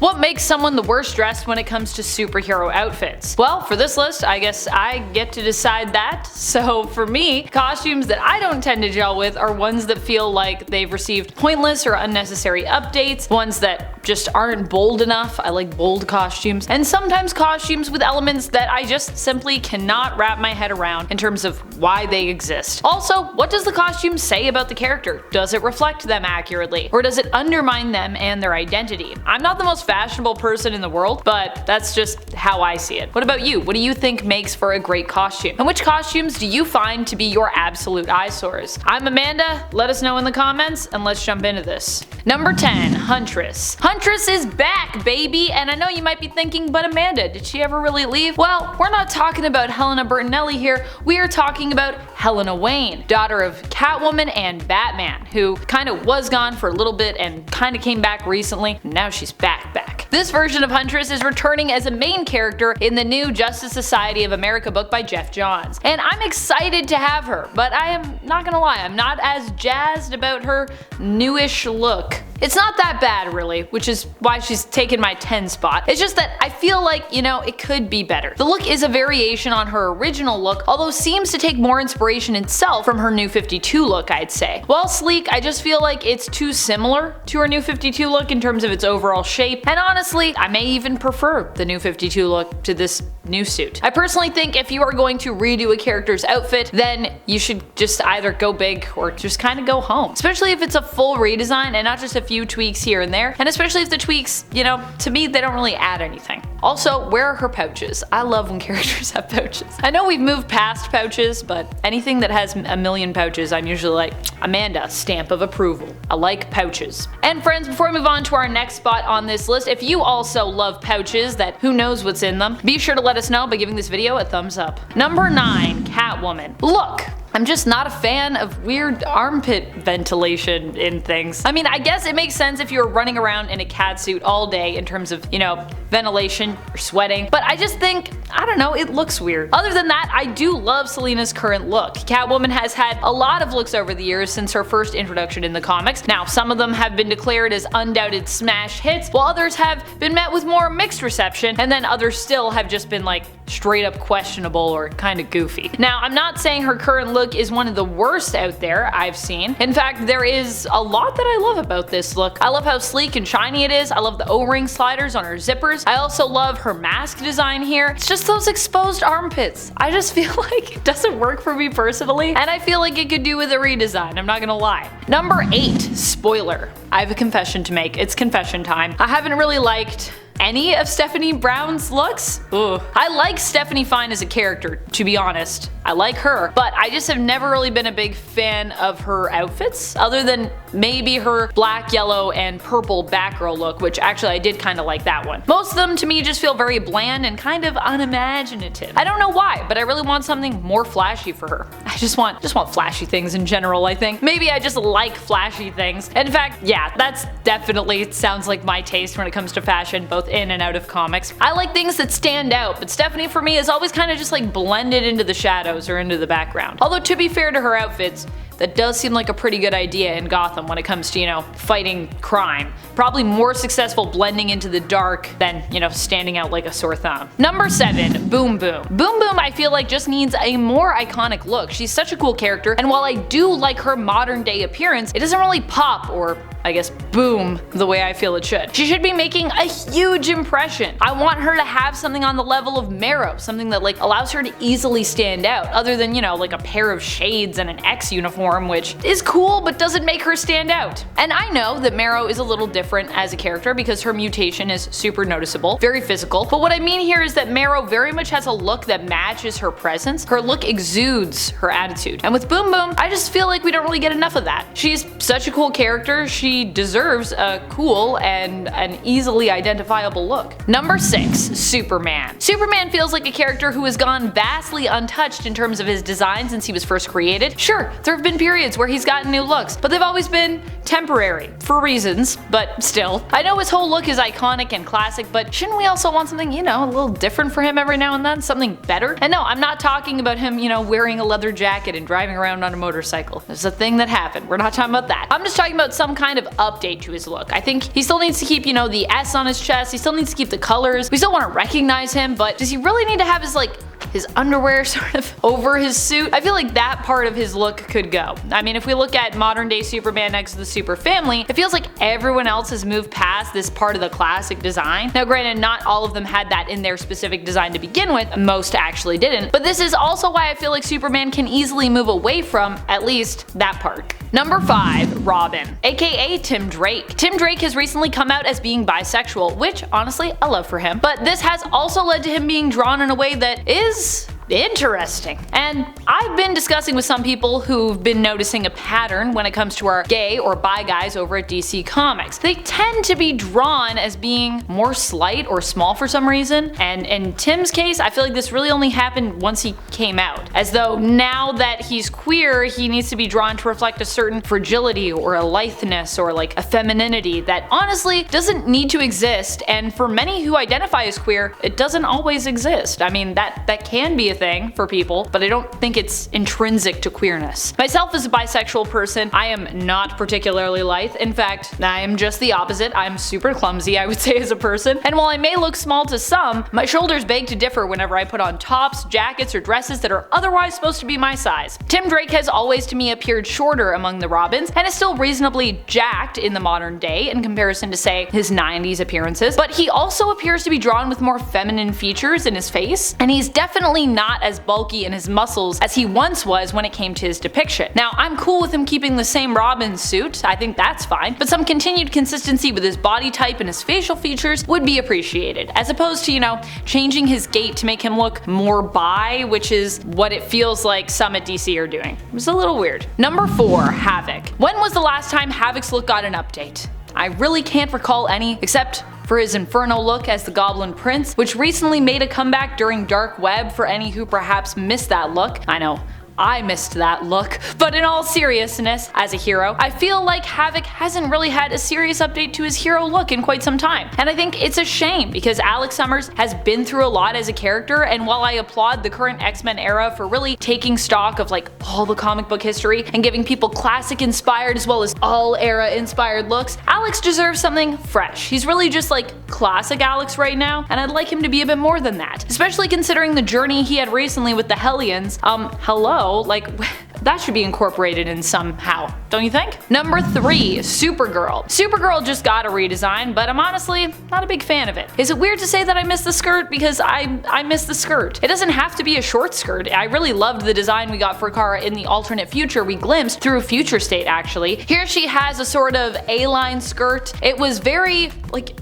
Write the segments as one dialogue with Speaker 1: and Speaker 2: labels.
Speaker 1: What makes someone the worst dressed when it comes to superhero outfits? Well, for this list, I guess I get to decide that. So for me, costumes that I don't tend to gel with are ones that feel like they've received pointless or unnecessary updates, ones that just aren't bold enough. I like bold costumes, and sometimes costumes with elements that I just simply cannot wrap my head around in terms of why they exist. Also, what does the costume say about the character? Does it reflect them accurately, or does it undermine them and their identity? I'm not the most fashionable person in the world, but that's just how I see it. What about you? What do you think makes for a great costume? And which costumes do you find to be your absolute eyesores? I'm Amanda, let us know in the comments, and let's jump into this. Number 10. Huntress. Huntress is back, baby! And I know you might be thinking, but Amanda, did she ever really leave? Well, we're not talking about Helena Bertinelli here, we are talking about Helena Wayne, daughter of Catwoman and Batman, who kinda was gone for a little bit and kinda came back recently, and now she's back. This version of Huntress is returning as a main character in the new Justice Society of America book by Jeff Johns, and I'm excited to have her, but I am not gonna lie, I'm not as jazzed about her newish look. It's not that bad really, which is why she's taken my 10 spot. It's just that I feel like, it could be better. The look is a variation on her original look, although seems to take more inspiration itself from her New 52 look, I'd say. While sleek, I just feel like it's too similar to her New 52 look in terms of its overall shape, and honestly, I may even prefer the New 52 look to this new suit. I personally think if you are going to redo a character's outfit, then you should just either go big or just kinda go home. Especially if it's a full redesign and not just a few tweaks here and there, and especially if the tweaks, to me they don't really add anything. Also, where are her pouches? I love when characters have pouches. I know we've moved past pouches, but anything that has a million pouches, I'm usually like, Amanda, stamp of approval. I like pouches. And friends, before we move on to our next spot on this list, if you also love pouches that who knows what's in them, be sure to let us know by giving this video a thumbs up. Number 9. Catwoman. Look! I'm just not a fan of weird armpit ventilation in things. I mean, I guess it makes sense if you're running around in a cat suit all day in terms of, ventilation or sweating, but I just think, I don't know, it looks weird. Other than that, I do love Selina's current look. Catwoman has had a lot of looks over the years since her first introduction in the comics. Now, some of them have been declared as undoubted smash hits, while others have been met with more mixed reception, and then others still have just been like straight up questionable or kinda goofy. Now, I'm not saying her current look is one of the worst out there I've seen. In fact, there is a lot that I love about this look. I love how sleek and shiny it is, I love the O-ring sliders on her zippers, I also love her mask design here. It's just those exposed armpits. I just feel like it doesn't work for me personally, and I feel like it could do with a redesign, I'm not gonna lie. Number 8. Spoiler. I have a confession to make. It's confession time. I haven't really liked any of Stephanie Brown's looks. Ugh. I like Stephanie Fine as a character, to be honest. I like her, but I just have never really been a big fan of her outfits, other than maybe her black, yellow, and purple Batgirl look, which actually I did kinda like that one. Most of them to me just feel very bland and kind of unimaginative. I don't know why, but I really want something more flashy for her. I just want flashy things in general, I think. Maybe I just like flashy things. In fact, yeah, that's definitely sounds like my taste when it comes to fashion, both in and out of comics. I like things that stand out, but Stephanie for me is always kind of just like blended into the shadows or into the background. Although to be fair to her outfits, that does seem like a pretty good idea in Gotham when it comes to, fighting crime. Probably more successful blending into the dark than, standing out like a sore thumb. Number 7. Boom Boom. Boom Boom I feel like just needs a more iconic look. She's such a cool character, and while I do like her modern day appearance, it doesn't really pop or I guess boom the way I feel it should. She should be making a huge impression. I want her to have something on the level of Marrow, something that allows her to easily stand out, other than, like a pair of shades and an X uniform, which is cool but doesn't make her stand out. And I know that Marrow is a little different as a character because her mutation is super noticeable, very physical, but what I mean here is that Marrow very much has a look that matches her presence. Her look exudes her attitude. And with Boom Boom, I just feel like we don't really get enough of that. She's such a cool character, she deserves a cool and an easily identifiable look. Number 6. Superman. Superman feels like a character who has gone vastly untouched in terms of his design since he was first created. Sure, there have been been periods where he's gotten new looks, but they've always been temporary, for reasons, but still. I know his whole look is iconic and classic, but shouldn't we also want something, a little different for him every now and then? Something better? And no, I'm not talking about him, wearing a leather jacket and driving around on a motorcycle. It's a thing that happened. We're not talking about that. I'm just talking about some kind of update to his look. I think he still needs to keep, the S on his chest. He still needs to keep the colors. We still want to recognize him, but does he really need to have his underwear sort of over his suit? I feel like that part of his look could go. I mean, if we look at modern day Superman next to the Super Family, it feels like everyone else has moved past this part of the classic design. Now granted, not all of them had that in their specific design to begin with, most actually didn't, but this is also why I feel like Superman can easily move away from at least that part. Number 5. Robin, aka Tim Drake. Tim Drake has recently come out as being bisexual, which honestly I love for him, but this has also led to him being drawn in a way that is interesting. And I've been discussing with some people who've been noticing a pattern when it comes to our gay or bi guys over at DC Comics. They tend to be drawn as being more slight or small for some reason, and in Tim's case, I feel like this really only happened once he came out. As though now that he's queer, he needs to be drawn to reflect a certain fragility or a litheness or a femininity that honestly doesn't need to exist, and for many who identify as queer, it doesn't always exist. I mean, that can be a thing for people, but I don't think it's intrinsic to queerness. Myself as a bisexual person, I am not particularly lithe. In fact, I am just the opposite. I'm super clumsy, I would say, as a person. And while I may look small to some, my shoulders beg to differ whenever I put on tops, jackets, or dresses that are otherwise supposed to be my size. Tim Drake has always to me appeared shorter among the Robins and is still reasonably jacked in the modern day in comparison to, say, his 90s appearances, but he also appears to be drawn with more feminine features in his face, and he's definitely not as bulky in his muscles as he once was when it came to his depiction. Now, I'm cool with him keeping the same Robin suit, I think that's fine, but some continued consistency with his body type and his facial features would be appreciated, as opposed to, changing his gait to make him look more bi, which is what it feels like some at DC are doing. It was a little weird. Number 4. Havok. When was the last time Havok's look got an update? I really can't recall any, except for his Inferno look as the Goblin Prince, which recently made a comeback during Dark Web for any who perhaps missed that look. I know, I missed that look. But in all seriousness, as a hero, I feel like Havok hasn't really had a serious update to his hero look in quite some time. And I think it's a shame because Alex Summers has been through a lot as a character, and while I applaud the current X-Men era for really taking stock of all the comic book history and giving people classic inspired as well as all era inspired looks, Alex deserves something fresh. He's really just classic Alex right now, and I'd like him to be a bit more than that. Especially considering the journey he had recently with the Hellions. Hello? That should be incorporated in somehow, don't you think? Number 3. Supergirl. Supergirl just got a redesign, but I'm honestly not a big fan of it. Is it weird to say that I miss the skirt? Because I miss the skirt. It doesn't have to be a short skirt. I really loved the design we got for Kara in the alternate future we glimpsed through Future State actually. Here she has a sort of A-line skirt. It was very,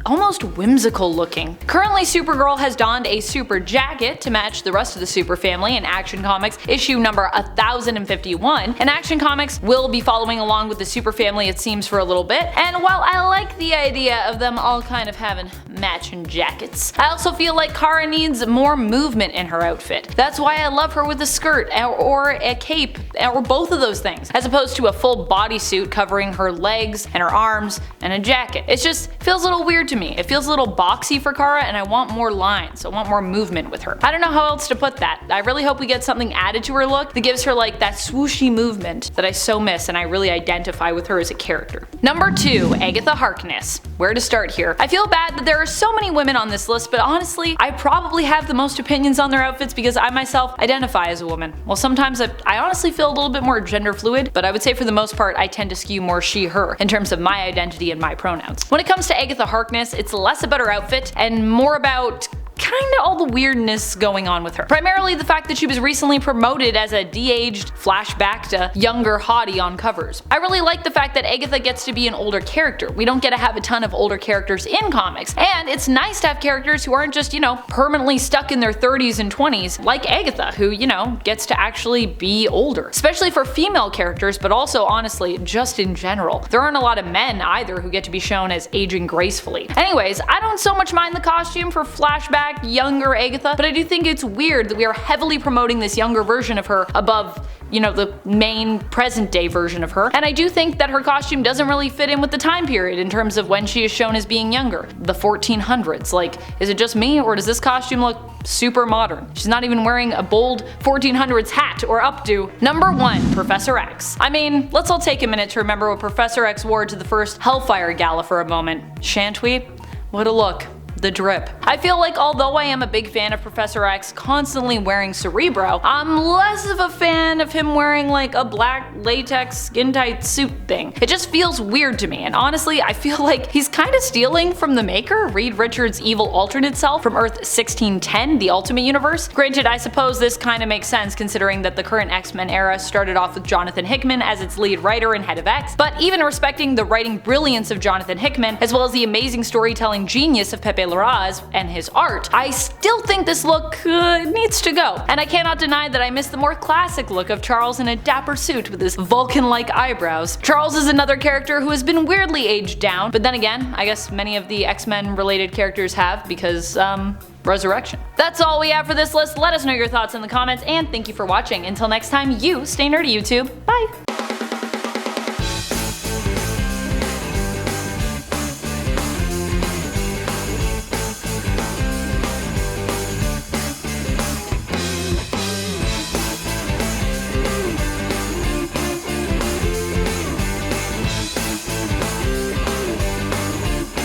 Speaker 1: almost whimsical looking. Currently Supergirl has donned a super jacket to match the rest of the Super Family in Action Comics issue number 1051, and Action Comics will be following along with the Super Family it seems for a little bit, and while I like the idea of them all kind of having matching jackets, I also feel like Kara needs more movement in her outfit. That's why I love her with a skirt or a cape or both of those things, as opposed to a full bodysuit covering her legs and her arms and a jacket. It just feels a little weird to me. It feels a little boxy for Kara, and I want more lines. I want more movement with her. I don't know how else to put that. I really hope we get something added to her look that gives her that swooshy movement that I so miss, and I really identify with her as a character. Number 2. Agatha Harkness. Where to start here? I feel bad that there are so many women on this list, but honestly, I probably have the most opinions on their outfits because I myself identify as a woman. Well, sometimes I honestly feel a little bit more gender fluid, but I would say for the most part I tend to skew more she/her in terms of my identity and my pronouns. When it comes to Agatha Harkness, it's less about her outfit and more about kinda all the weirdness going on with her. Primarily the fact that she was recently promoted as a de-aged flashback to younger hottie on covers. I really like the fact that Agatha gets to be an older character. We don't get to have a ton of older characters in comics, and it's nice to have characters who aren't just, permanently stuck in their 30s and 20s, like Agatha, who, gets to actually be older. Especially for female characters, but also honestly, just in general. There aren't a lot of men either who get to be shown as aging gracefully. Anyways, I don't so much mind the costume for flashback back younger Agatha, but I do think it's weird that we are heavily promoting this younger version of her above, you know, the main present day version of her. And I do think that her costume doesn't really fit in with the time period in terms of when she is shown as being younger. The 1400s. Like, is it just me, or does this costume look super modern? She's not even wearing a bold 1400s hat or updo. Number 1. Professor X. I mean, let's all take a minute to remember what Professor X wore to the first Hellfire Gala for a moment, shan't we? What a look. The drip. I feel like although I am a big fan of Professor X constantly wearing Cerebro, I'm less of a fan of him wearing like a black latex skin tight suit thing. It just feels weird to me, and honestly I feel like he's kinda stealing from the maker, Reed Richards' evil alternate self from Earth 1610, the Ultimate Universe. Granted, I suppose this kinda makes sense considering that the current X-Men era started off with Jonathan Hickman as its lead writer and head of X, but even respecting the writing brilliance of Jonathan Hickman, as well as the amazing storytelling genius of Pepe Larraz and his art, I still think this look needs to go. And I cannot deny that I miss the more classic look of Charles in a dapper suit with his Vulcan-like eyebrows. Charles is another character who has been weirdly aged down, but then again, I guess many of the X-Men related characters have because, Resurrection. That's all we have for this list. Let us know your thoughts in the comments, and thank you for watching. Until next time, you stay nerdy, YouTube. Bye!